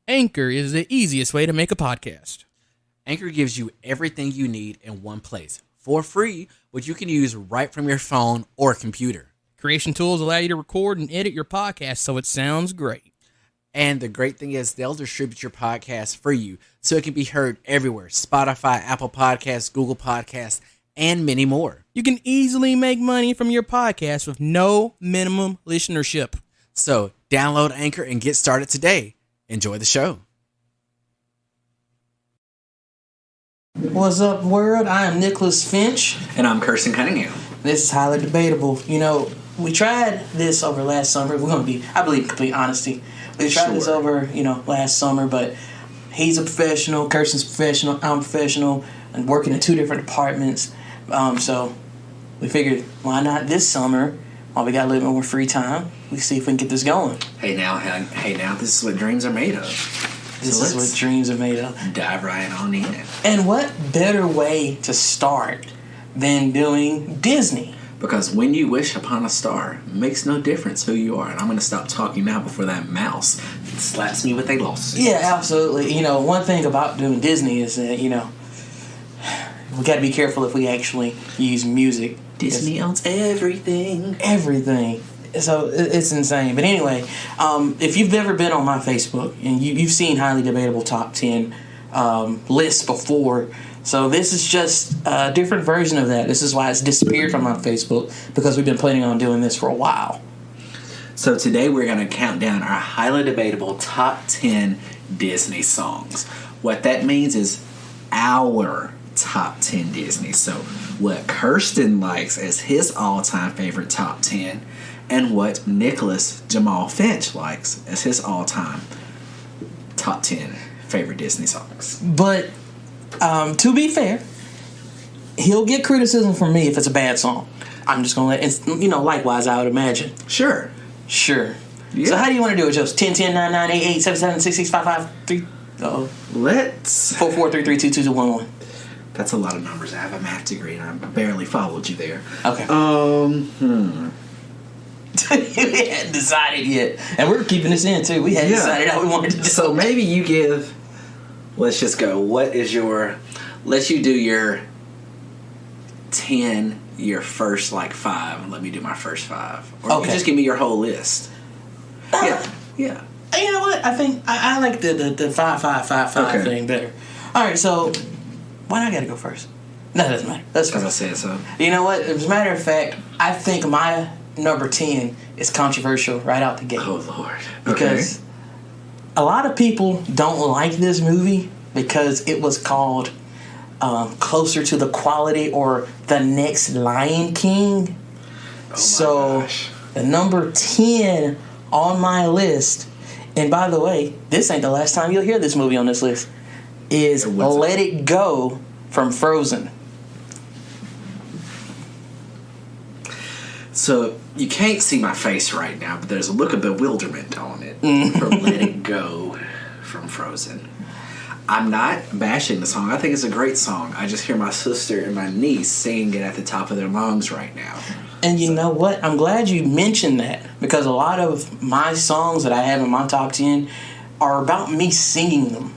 Anchor is the easiest way to make a podcast. Anchor gives you everything you need in one place for free, which you can use right from your phone or computer. Creation tools allow you to record and edit your podcast so it sounds great. And the great thing is they'll distribute your podcast for you so it can be heard everywhere. Spotify, Apple Podcasts, Google Podcasts, and many more. You can easily make money from your podcast with no minimum listenership. So download Anchor and get started today. Enjoy the show. What's up, world? I am Nicholas Finch. And I'm Kirstan Cunningham. This is highly debatable. You know, we tried this over last summer. We're going to be, I believe, complete honesty. We tried this over, last summer, but he's a professional, Kirsten's professional, I'm professional, and working in two different departments. So we figured, why not this summer, while we got a little bit more free time, we see if we can get this going. Hey now, this is what dreams are made of. This is what dreams are made of. Dive right on in. And what better way to start than doing Disney? Because when you wish upon a star, it makes no difference who you are. And I'm going to stop talking now before that mouse slaps me with a lawsuit. Yeah, absolutely. One thing about doing Disney is that, we got to be careful if we actually use music. Disney owns everything. Everything. So it's insane. But anyway, if you've ever been on my Facebook and you've seen Highly Debatable Top 10 lists before, so this is just a different version of that. This is why it's disappeared from my Facebook, because we've been planning on doing this for a while. So today we're going to count down our highly debatable top 10 Disney songs. What that means is our top 10 Disney. So what Kirstan likes as his all-time favorite top 10, and what Nicholas Jamal Finch likes as his all-time top 10 favorite Disney songs. But to be fair, he'll get criticism from me if it's a bad song. I'm just going to let, likewise, I would imagine. Sure. Yeah. So how do you want to do it, Joseph? 10, 10, 9, 9, 8, 8, 7, 7, 6, 6, 5, 5, 3, Let's... 4, 4, 3, 3, 2, 2, 2, 1, 1. That's a lot of numbers. I have a math degree and I barely followed you there. Okay. We hadn't decided yet. And we're keeping this in, too. We hadn't decided how we wanted to do it. So maybe you give... Let's just go. What is your... Let's you do your 10, your first, 5, and let me do my first 5. Or you just give me your whole list. Yeah. You know what? I think I like the 5, 5, 5, 5 thing better. All right, so why do I got to go first? No, that doesn't matter. That's because I said so. You know what? As a matter of fact, I think my number 10 is controversial right out the gate. Oh, Lord. Because a lot of people don't like this movie because it was called Closer to the Quality or The Next Lion King. Gosh. The number 10 on my list, and by the way, this ain't the last time you'll hear this movie on this list, is Let It Go from Frozen. So you can't see my face right now, but there's a look of bewilderment on it from Let It Go from Frozen. I'm not bashing the song. I think it's a great song. I just hear my sister and my niece singing it at the top of their lungs right now. And you know what? I'm glad you mentioned that, because a lot of my songs that I have in my top 10 are about me singing them.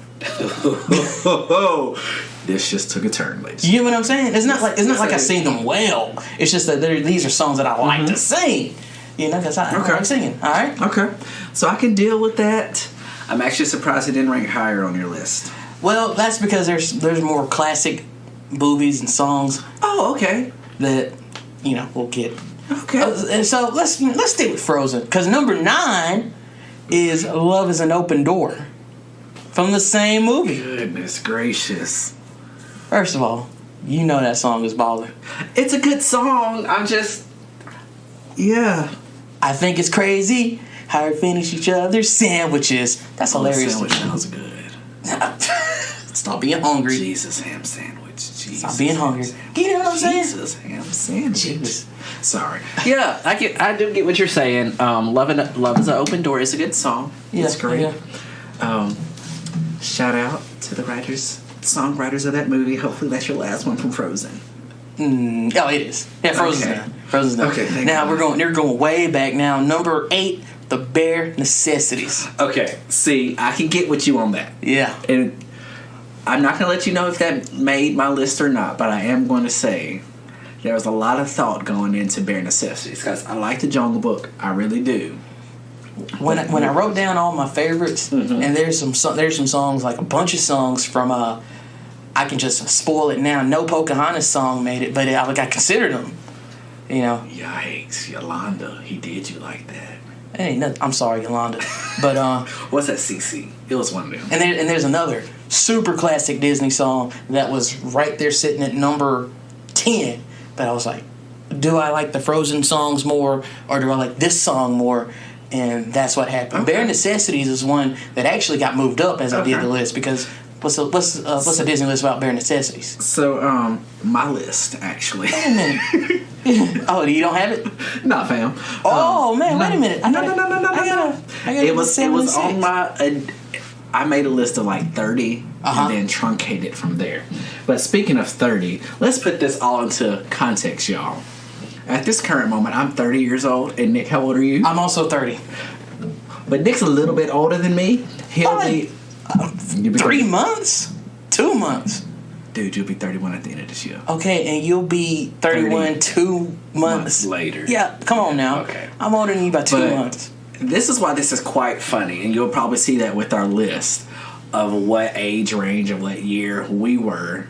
This just took a turn, ladies. You get what I'm saying? It's not like I sing them well. It's just that these are songs that I like to sing. Because I like singing. All right? Okay. So I can deal with that. I'm actually surprised it didn't rank higher on your list. Well, that's because there's more classic movies and songs. Oh, okay. That we'll get. Okay. And so let's stick with Frozen, because number 9 is Love Is an Open Door from the same movie. Goodness gracious. First of all, that song is baller. It's a good song. I'm just... Yeah. I think it's crazy how we finish each other's sandwiches. That's hilarious. Sandwich sounds good. Stop being hungry. Jesus ham sandwich. Jesus. Stop being hungry. You know what I'm saying? Jesus ham sandwich. Jesus. Sorry. Yeah, I do get what you're saying. Love Is an Open Door is a good song. Yeah, it's great. Yeah. Shout out to the songwriters of that movie. Hopefully that's your last one from Frozen. Oh, it is. Yeah, Frozen's Okay. done. Frozen's done. Okay, now they're going way back now. Number 8, the bare necessities. Okay, see, I can get with you on that. Yeah. And I'm not going to let you know if that made my list or not, but I am going to say there was a lot of thought going into bare necessities because I like the Jungle Book. I really do. When I wrote down all my favorites, and there's some songs, like a bunch of songs from I can just spoil it now. No Pocahontas song made it, but I considered them. You know. Yikes, Yolanda, he did you like that. It ain't nothing. I'm sorry, Yolanda, but what's that? CC? It was one of them. And there's another super classic Disney song that was right there sitting at number 10. But I was like, do I like the Frozen songs more, or do I like this song more? And that's what happened. Okay. Bare Necessities is one that actually got moved up as I did the list, because what's a Disney list about bare necessities? So my list actually. Wait a minute. Oh, you don't have it? Nah, fam. Oh man, wait a minute. No. It was on my. I made a list of like 30 and then truncated it from there. But speaking of 30, let's put this all into context, y'all. At this current moment, I'm 30 years old, and Nick, how old are you? I'm also 30. But Nick's a little bit older than me. He'll be 3 months, 2 months. Dude, you'll be 31 at the end of this year. Okay, and you'll be 31 2 months later. Yeah, come on now. Okay. I'm older than you by 2 months. This is why this is quite funny, and you'll probably see that with our list of what age range of what year we were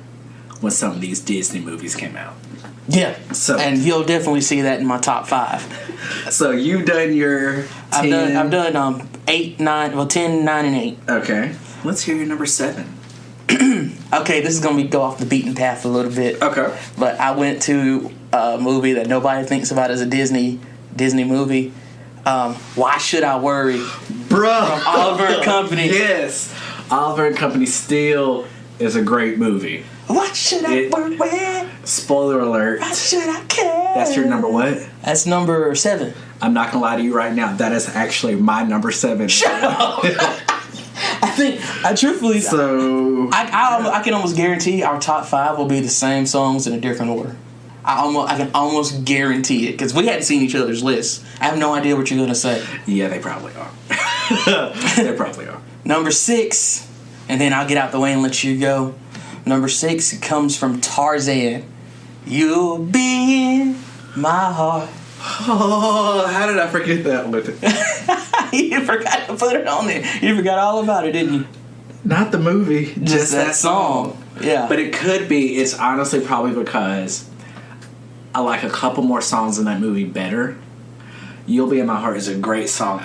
when some of these Disney movies came out. Yeah, and you'll definitely see that in my top 5. So you've done your 10. I've done 8, 9, well 10, 9, and 8. Okay, let's hear your number 7. Okay, this is gonna go off the beaten path a little bit. Okay, but I went to a movie that nobody thinks about as a Disney movie. Why Should I Worry? Bruh. From Oliver and Company. Yes, Oliver and Company still is a great movie. Why should I worry? Spoiler alert. Why should I care? That's your number what? That's number 7. I'm not gonna lie to you right now. That is actually my number 7. Shut up. I truthfully, so I can almost guarantee our top 5 will be the same songs in a different order. I can almost guarantee it, because we hadn't seen each other's lists. I have no idea what you're gonna say. Yeah, they probably are. They probably are. Number 6, and then I'll get out the way and let you go. Number 6 comes from Tarzan. You'll be in my heart. Oh, how did I forget that one? You forgot to put it on there. You forgot all about it, didn't you? Not the movie, just that song. Yeah. But it could be, it's honestly probably because I like a couple more songs in that movie better. You'll Be in My Heart is a great song.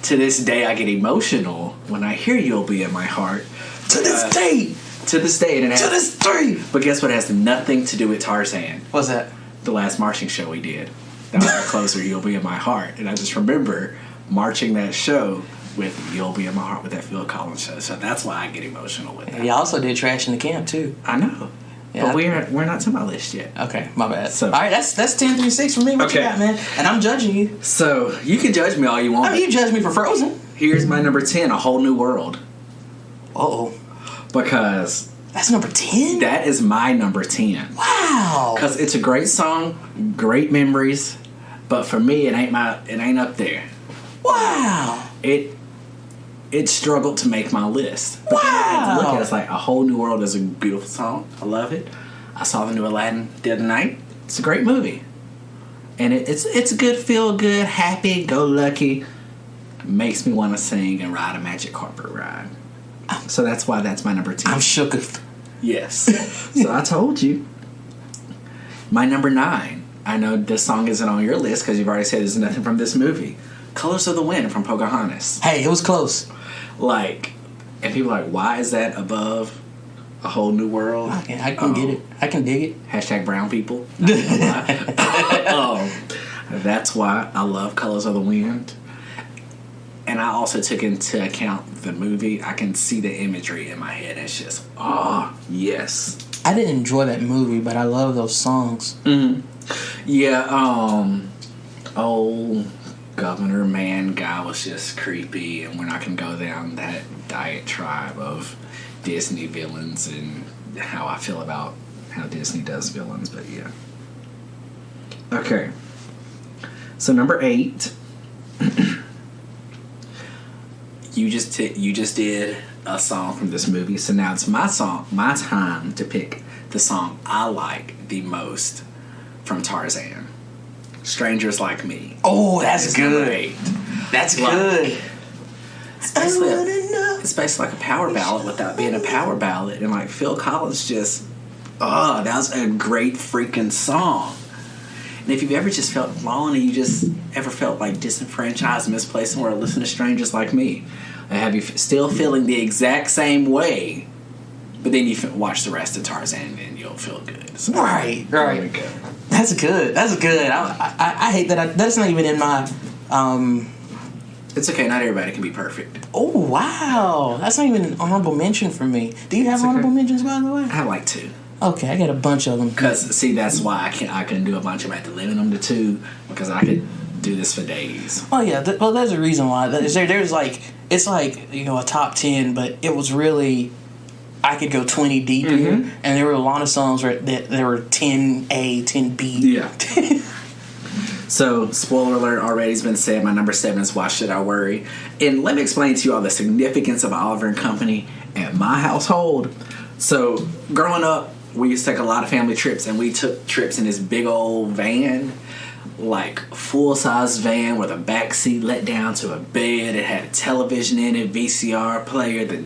To this day, I get emotional when I hear You'll Be in My Heart. To this day. To this day. And it has, to this day. But guess what? It has nothing to do with Tarzan. What's that? The last marching show we did. That was our closer, You'll Be in My Heart. And I just remember marching that show with You'll Be in My Heart with that Phil Collins show. So that's why I get emotional with that. You also did Trash in the Camp, too. I know. Yeah, but we're not to my list yet. Okay, my bad. So, all right, that's 10 through 6 for me. What you got, man? And I'm judging you. So you can judge me all you want. I mean, you judge me for Frozen. Here's my number 10, A Whole New World. Uh-oh. Because that's number 10? That is my number 10. Wow. Because it's a great song, great memories, but for me it ain't up there. Wow. It struggled to make my list. But wow. Then I had to look at it, it's like A Whole New World is a beautiful song. I love it. I saw the new Aladdin the other night. It's a great movie. And it's a good, feel good, happy, go lucky. Makes me want to sing and ride a magic carpet ride. So that's why that's my number 10. I'm shook. Yes. So I told you. My number 9. I know this song isn't on your list because you've already said there's nothing from this movie. Colors of the Wind from Pocahontas. Hey, it was close. And people are like, why is that above A Whole New World? I can get it. I can dig it. Hashtag brown people. That's why I love Colors of the Wind. And I also took into account the movie. I can see the imagery in my head. It's just, yes. I didn't enjoy that movie, but I love those songs. Mm-hmm. Yeah, Governor Man guy was just creepy, and we're not going to go down that diatribe of Disney villains and how I feel about how Disney does villains, but yeah. Okay. So number 8, You just did a song from this movie, so now it's my time to pick the song I like the most from Tarzan. Strangers Like Me. Oh, that's good. 8. That's good. It's basically like a power ballad without being a power ballad, and like Phil Collins just, that was a great freaking song. And if you've ever just felt lonely, you just ever felt like disenfranchised, misplaced somewhere, listen to Strangers Like Me. And have you still feeling the exact same way, but then you watch the rest of Tarzan and you'll feel good. So, Right. There we go. That's good. I hate that. That's not even in my. It's okay. Not everybody can be perfect. Oh wow, that's not even an honorable mention for me. Do you have It's okay. honorable mentions, by the way? I have like 2. Okay, I got a bunch of them. Because see, that's why I couldn't do a bunch of them. I had to limit them to 2 because I could do this for days. Oh yeah, well there's a reason why. There's like it's like a top 10, but it was really I could go 20 deep here, and there were a lot of songs that there were 10A, 10B. Yeah. So, spoiler alert already has been said. My number 7 is Why Should I Worry? And let me explain to you all the significance of Oliver and Company at my household. So, growing up, we used to take a lot of family trips, and we took trips in this big old van, like full-size van with a back seat let down to a bed. It had a television in it, VCR player,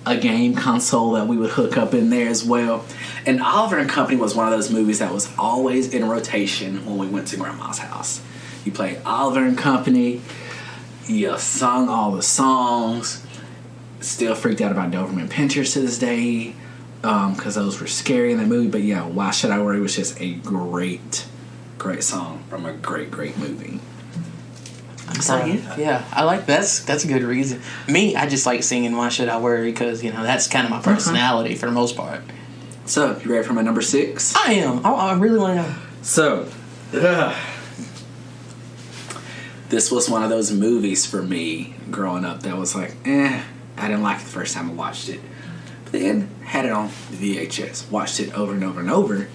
a game console that we would hook up in there as well. And Oliver and Company was one of those movies that was always in rotation when we went to Grandma's house. You played Oliver and Company, you sung all the songs. Still freaked out about Doberman Pinschers to this day, because those were scary in the movie. But yeah, Why Should I Worry was just a great song from a great movie. Yeah, I like that's a good reason. Me, I just like singing Why Should I Worry because that's kind of my personality for the most part. So, you ready for my number 6? I am. I really want to know. So, this was one of those movies for me growing up that was like, I didn't like it the first time I watched it. But then, had it on the VHS, watched it over and over and over,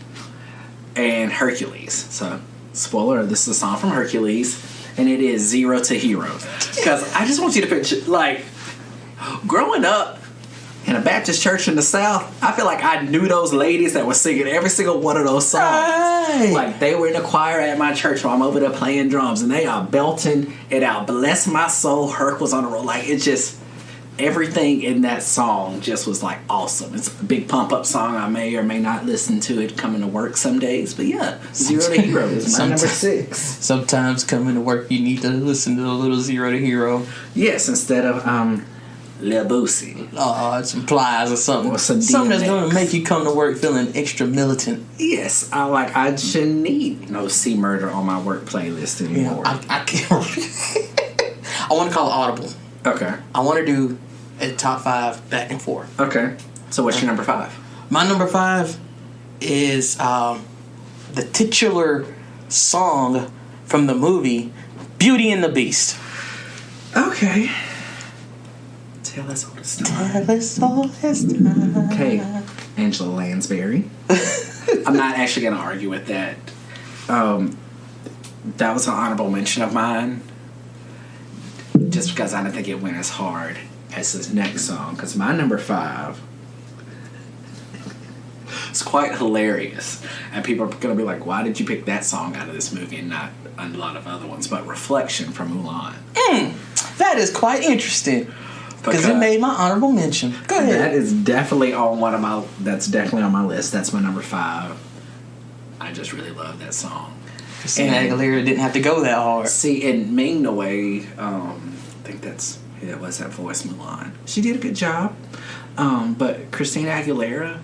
and Hercules. So, spoiler, this is a song from Hercules, and it is Zero to Hero. Because I just want you to picture, like, growing up in a Baptist church in the South, I feel like I knew those ladies that were singing every single one of those songs. Right. Like, they were in the choir at my church while I'm over there playing drums, and they are belting it out. Bless my soul, Herc was on the roll. Like, it just, everything in that song just was, like, awesome. It's a big pump-up song. I may or may not listen to it coming to work some days. But, yeah, Zero to Hero is my number 6. Sometimes coming to work, you need to listen to a little Zero to Hero. Yes, instead of, Lil Boosie. Some plies or something. Or some something that's DMX. going to make you come to work feeling extra militant. Yes, I shouldn't need no C Murder on my work playlist anymore. I can't. I want to call it audible. Okay. I want to do a top 5 back and forth. Okay. So what's your number 5? My number 5 is the titular song from the movie Beauty and the Beast. Okay. Tell us all this time. Tell us all this time. Okay. Angela Lansbury. I'm not actually going to argue with that. That was an honorable mention of mine. Just because I didn't think it went as hard as this next song. Because my number 5 is quite hilarious. And people are going to be like, why did you pick that song out of this movie and not a lot of other ones? But Reflection from Mulan. That is quite interesting. Because it made my honorable mention. Go ahead. That is definitely on that's definitely on my list. That's my number 5. I just really love that song. Christina Aguilera didn't have to go that hard. See, in Ming Na Wei, I think it was that voice Mulan. She did a good job. But Christina Aguilera,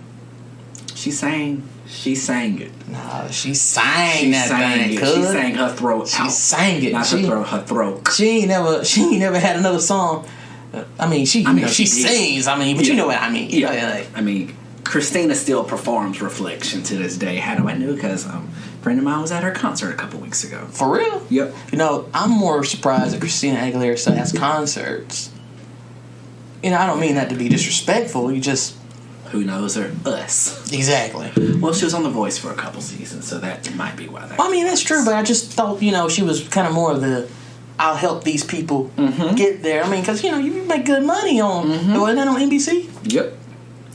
she sang it. Nah, she sang that thing. She sang her throat out. She sang it. Not her throat. She ain't never had another song. She sings. But you know what I mean. Yeah. Christina still performs Reflection to this day. How do I know? Because a friend of mine was at her concert a couple weeks ago. For real? Yep. I'm more surprised that Christina Aguilera still has concerts. I don't mean that to be disrespectful. You just... Who knows her? Us. Exactly. Well, she was on The Voice for a couple seasons, so that might be why that... That's true, but I just thought, she was kind of more of the... I'll help these people get there. I mean, because, you make good money on... Wasn't that on NBC? Yep.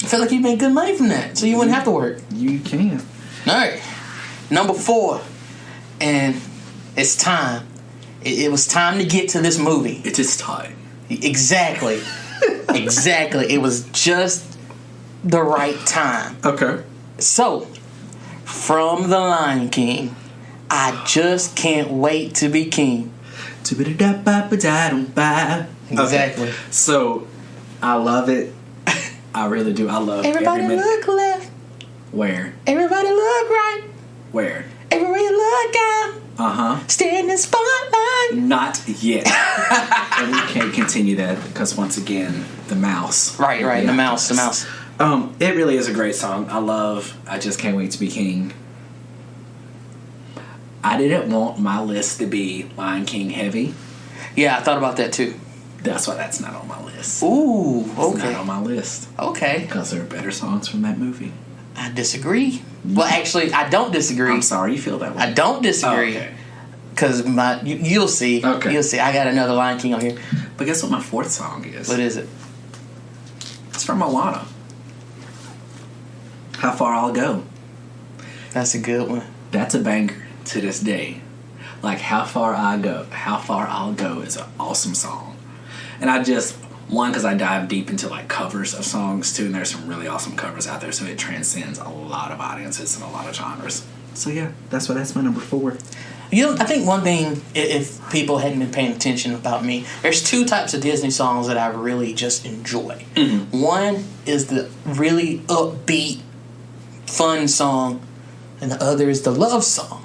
I feel like you make good money from that, so you wouldn't have to work. You can. All right. Number 4. And it's time. It was time to get to this movie. It is time. Exactly. Exactly. It was just the right time. Okay. So, from The Lion King, I just can't wait to be king. Exactly. Okay. So, I love it. I really do. I love everybody every minute. Look left. Where? Everybody look right. Where? Everywhere you look out. Stay in the spotlight. Not yet. And we can't continue that because once again, the mouse. Right. Yeah, The mouse. It really is a great song. I just can't wait to be king. I didn't want my list to be Lion King heavy. Yeah, I thought about that too. That's why that's not on my list. Ooh, okay. It's not on my list. Okay. Because there are better songs from that movie. I disagree. Well, actually, I don't disagree. I'm sorry you feel that way. I don't disagree. Because you'll see. Okay. You'll see. I got another Lion King on here. But guess what my 4th song is? What is it? It's from Moana. How Far I'll Go. That's a good one. That's a banger to this day. Like How Far I'll Go is an awesome song. And because I dive deep into like covers of songs too, and there's some really awesome covers out there, so it transcends a lot of audiences and a lot of genres. So yeah, that's my number 4. I think one thing, if people hadn't been paying attention about me, there's 2 types of Disney songs that I really just enjoy. One is the really upbeat, fun song, and the other is the love song.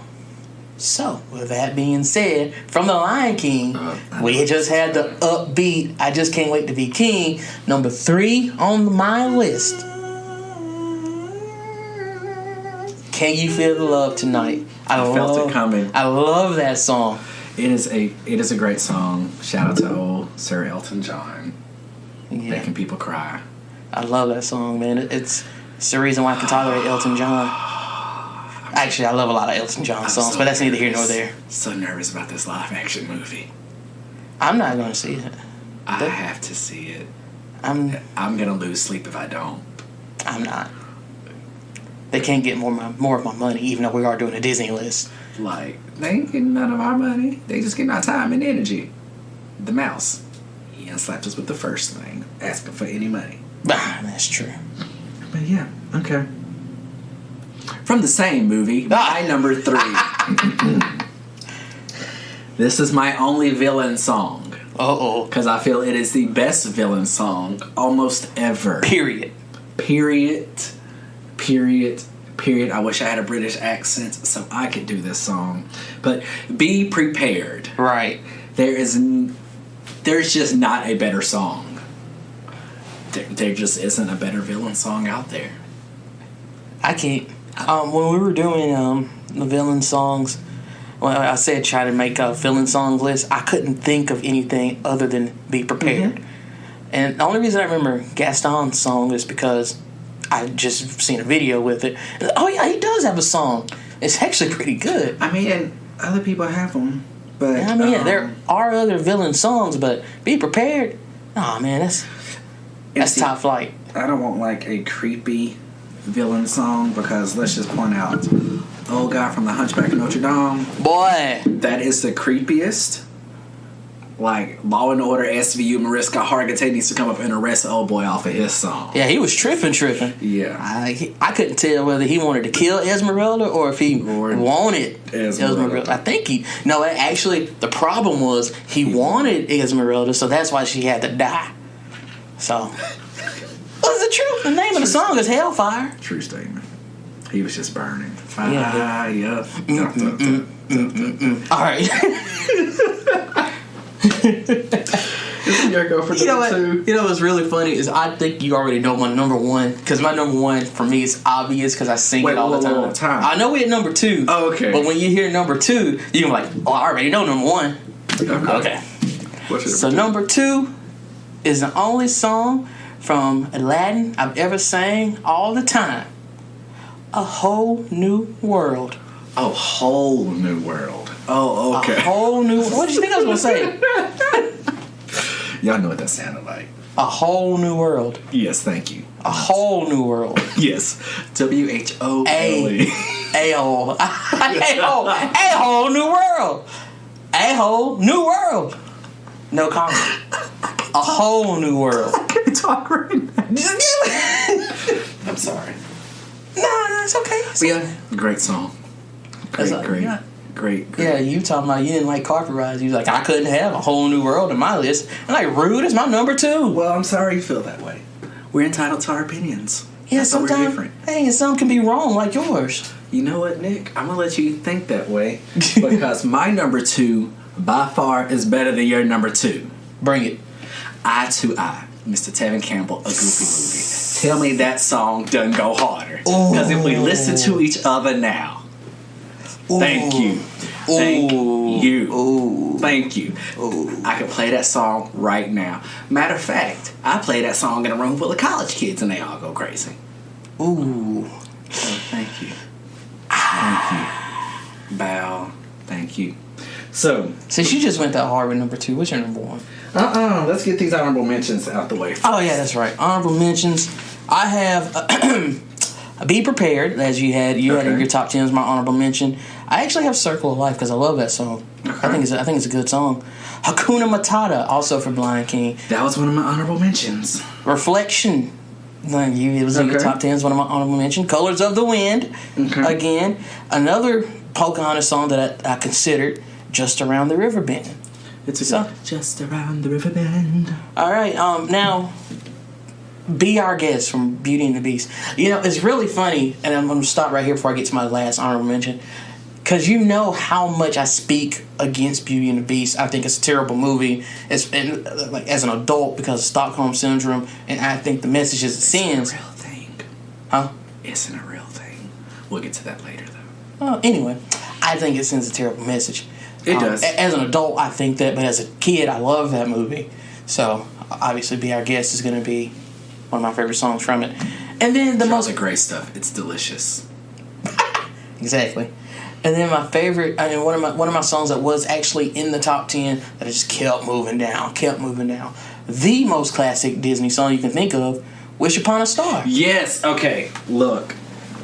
So, with that being said, from The Lion King, we just had the upbeat, I Just Can't Wait to Be King, number 3 on my list. Can You Feel the Love Tonight? I felt it coming. I love that song. It is a great song. Shout out to old Sir Elton John. Making people cry. I love that song, man. It's the reason why I can tolerate Elton John. Actually, I love a lot of Elton John songs, but that's neither here nor there. So nervous about this live action movie. I'm not going to see it. I have to see it. I'm going to lose sleep if I don't. I'm not. They can't get more of my money, even though we are doing a Disney list. Like, they ain't getting none of our money. They just getting our time and energy. The mouse. He slapped us with the first thing, asking for any money. That's true. But yeah, okay. From the same movie, my number 3. This is my only villain song. Uh-oh. Because I feel it is the best villain song almost ever. Period. I wish I had a British accent so I could do this song. But be prepared. Right. There's just not a better song. There just isn't a better villain song out there. I can't. When we were doing the villain songs, well, I said try to make a villain song list. I couldn't think of anything other than Be Prepared. And the only reason I remember Gaston's song is because I just seen a video with it. Oh yeah, he does have a song. It's actually pretty good. I mean, other people have them, but I mean, there are other villain songs, but Be Prepared. Oh man, that's top flight. I don't want like a creepy villain song because let's just point out, old guy from the Hunchback of Notre Dame. Boy, that is the creepiest. Like Law and Order SVU Mariska Hargitay needs to come up and arrest the old boy off of his song. Yeah, he was tripping. Yeah, I couldn't tell whether he wanted to kill Esmeralda or if he wanted Esmeralda. I think actually the problem was he wanted Esmeralda, so that's why she had to die. So. What's the truth? The name of the song is Hellfire. True statement. He was just burning. Fire. All right. You know what's really funny is I think you already know my number 1 because my number 1 for me is obvious because I sing it all the time. I know we're at number 2. Oh, okay. But when you hear number 2, you're like, oh, I already know number 1. Okay. What's your number 2 is the only song from Aladdin I've ever sang all the time. A Whole New World. A Whole New World. Oh, okay. A whole new. What did you think I was gonna say? Y'all know what that sounded like. A whole new world. Yes, thank you. A whole new world. Yes. WHOLE. A-hole. A whole new world. A whole new world. No comment. A whole new world. I can't talk right now. I'm sorry. No, it's okay. But yeah, great song. Great. Yeah, you talking about you didn't like Carpet Rides. You was like, I couldn't have a whole new world in my list. And like, rude is my number 2. Well, I'm sorry you feel that way. We're entitled to our opinions. Yeah, That's why we're sometimes, different. hey, and some can be wrong like yours. You know what, Nick? I'm going to let you think that way because my number 2 by far is better than your number 2. Bring it. Eye to Eye, Mr. Tevin Campbell, A Goofy Movie. Tell me that song doesn't go harder. Because if we listen to each other now, thank you. Thank you. Thank you. I could play that song right now. Matter of fact, I play that song in a room full of college kids and they all go crazy. Ooh. So thank you. Thank you. Bow. Thank you. So, since you just went that hard with number 2, what's your number 1? Let's get these honorable mentions out the way first. Oh yeah, that's right. Honorable mentions. I have Be Prepared, as you had in your top 10 as my honorable mention. I actually have Circle of Life because I love that song. Okay. I think it's a good song. Hakuna Matata, also for Lion King. That was one of my honorable mentions. Reflection. It was in your top 10 as one of my honorable mentions. Colors of the Wind. Okay. Again, another Pocahontas song that I considered, Just Around the River Bend. It's Just Around the River Bend. All right, now, Be Our Guest from Beauty and the Beast. You know, it's really funny, and I'm going to stop right here before I get to my last honorable mention, because you know how much I speak against Beauty and the Beast. I think it's a terrible movie as an adult because of Stockholm Syndrome, and I think the messages it sends. It's a real thing. Huh? Isn't a real thing. We'll get to that later, though. Anyway, I think it sends a terrible message. It does. As an adult, I think that, but as a kid, I love that movie. So, obviously, Be Our Guest is going to be one of my favorite songs from it. And then the most great stuff. It's delicious. Exactly. And then my favorite, one of my songs that was actually in the top 10 that I just kept moving down. The most classic Disney song you can think of, Wish Upon a Star. Yes. Okay. Look,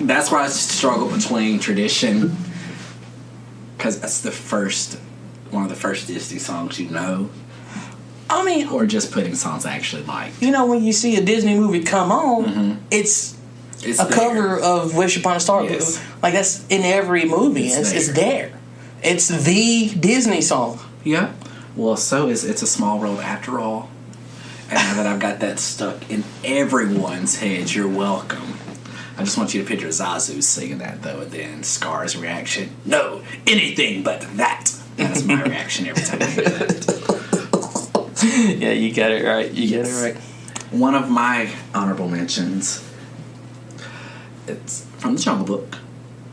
that's where I struggle between tradition, because that's one of the first Disney songs you know. I mean, or just putting songs I actually like. You know, when you see a Disney movie come on, it's a cover of Wish Upon a Star. Yes. Like, that's in every movie. It's there. It's the Disney song. Yeah. Well, so it's a small world after all. And now that I've got that stuck in everyone's head, you're welcome. I just want you to picture Zazu singing that, though, and then Scar's reaction, no, anything but that. That's my reaction every time I hear that. Yeah, you got it right. You got it right. One of my honorable mentions, it's from the Jungle Book.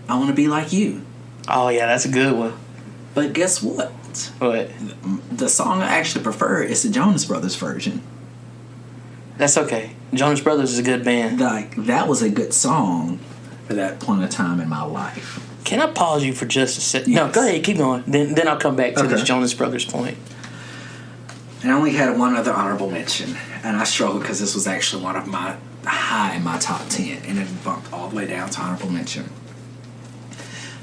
I Want to Be Like You. Oh, yeah, that's a good one. But guess what? What? The song I actually prefer is the Jonas Brothers version. That's okay. Jonas Brothers is a good band. Like, that was a good song for that point of time in my life. Can I pause you for just a second? Yes. No, go ahead, keep going. Then I'll come back to this Jonas Brothers point. And I only had one other honorable mention, and I struggled because this was actually one of my high in my top 10, and it bumped all the way down to honorable mention.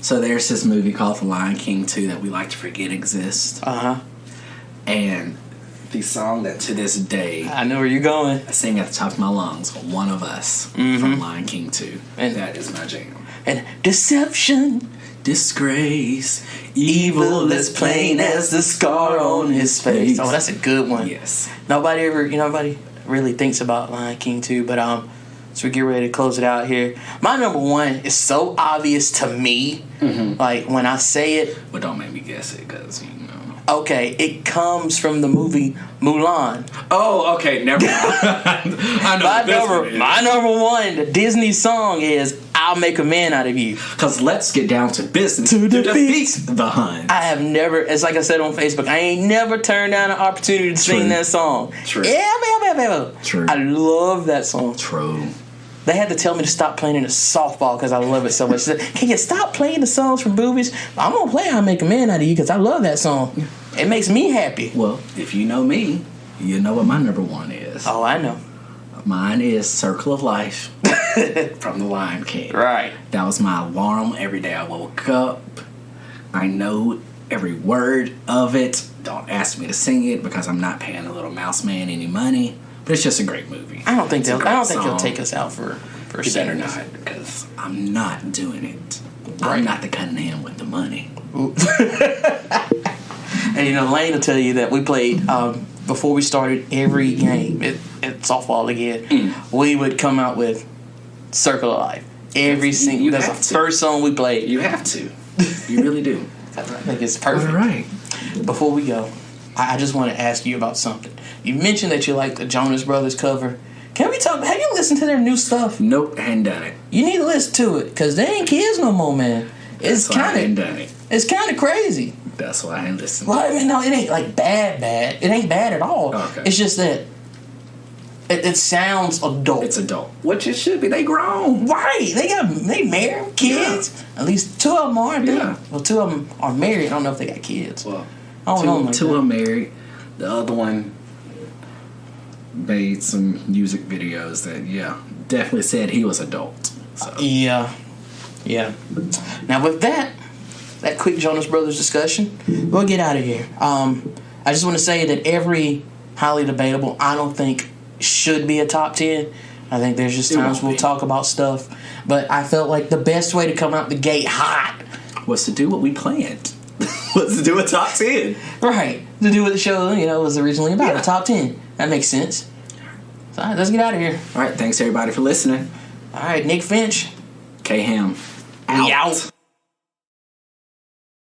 So there's this movie called The Lion King 2 that we like to forget exists. And the song that to this day I know where you're going. I sing at the top of my lungs, One of Us from Lion King 2. And that is my jam. And deception, disgrace, evil as plain as the scar on his face. Oh, that's a good one. Yes. Nobody really thinks about Lion King 2, but so we get ready to close it out here. My number 1 is so obvious to me. Like, when I say it. Well, don't make me guess it, because, you know. Okay, it comes from the movie Mulan. Oh, okay, never mind. I know my number 1, the Disney song is I'll Make a Man Out of You. Because let's get down to business to defeat the Huns. I have never, it's like I said on Facebook, I ain't never turned down an opportunity to sing that song. True. Yeah. True. I love that song. True. They had to tell me to stop playing in the softball because I love it so much. They said, can you stop playing the songs from movies? I'm going to play How I Make a Man Out of You because I love that song. It makes me happy. Well, if you know me, you know what my number one is. Oh, I know. Mine is Circle of Life from The Lion King. Right. That was my alarm every day I woke up. I know every word of it. Don't ask me to sing it because I'm not paying the Little Mouse Man any money. But it's just a great movie. I don't think he'll take us out for You better not, because I'm not doing it. Right. I'm not the Cunningham with the money. And you know, Lane will tell you that we played before we started every game at softball again. We would come out with Circle of Life. Every single. That's the first song we played. You have to. You really do. I think it's perfect. All right. Before we go, I just want to ask you about something. You mentioned that you like the Jonas Brothers cover. Can we talk? Have you listened to their new stuff? Nope, I hadn't done it. You need to listen to it because they ain't kids no more, man. That's why I hadn't done it. It's kind of crazy. That's why I ain't listened. Well, I mean, no, it ain't like bad. It ain't bad at all. Okay. It's just that it sounds adult. It's adult, which it should be. They grown, right? They married, kids. Yeah. At least 2 of them are. Yeah. Well, 2 of them are married. I don't know if they got kids. Well, I don't know. Two are married. The other one made some music videos that, definitely said he was adult. So. Yeah. Now with that quick Jonas Brothers discussion, we'll get out of here. I just want to say that every highly debatable, I don't think should be a top 10. I think there's just times we'll talk about stuff, but I felt like the best way to come out the gate hot was to do what we planned. Was to do a top 10. Right. To do what the show, was originally about, a top 10. That makes sense. So, all right, let's get out of here. All right, thanks everybody for listening. All right, Nick Finch. K-Ham. We out.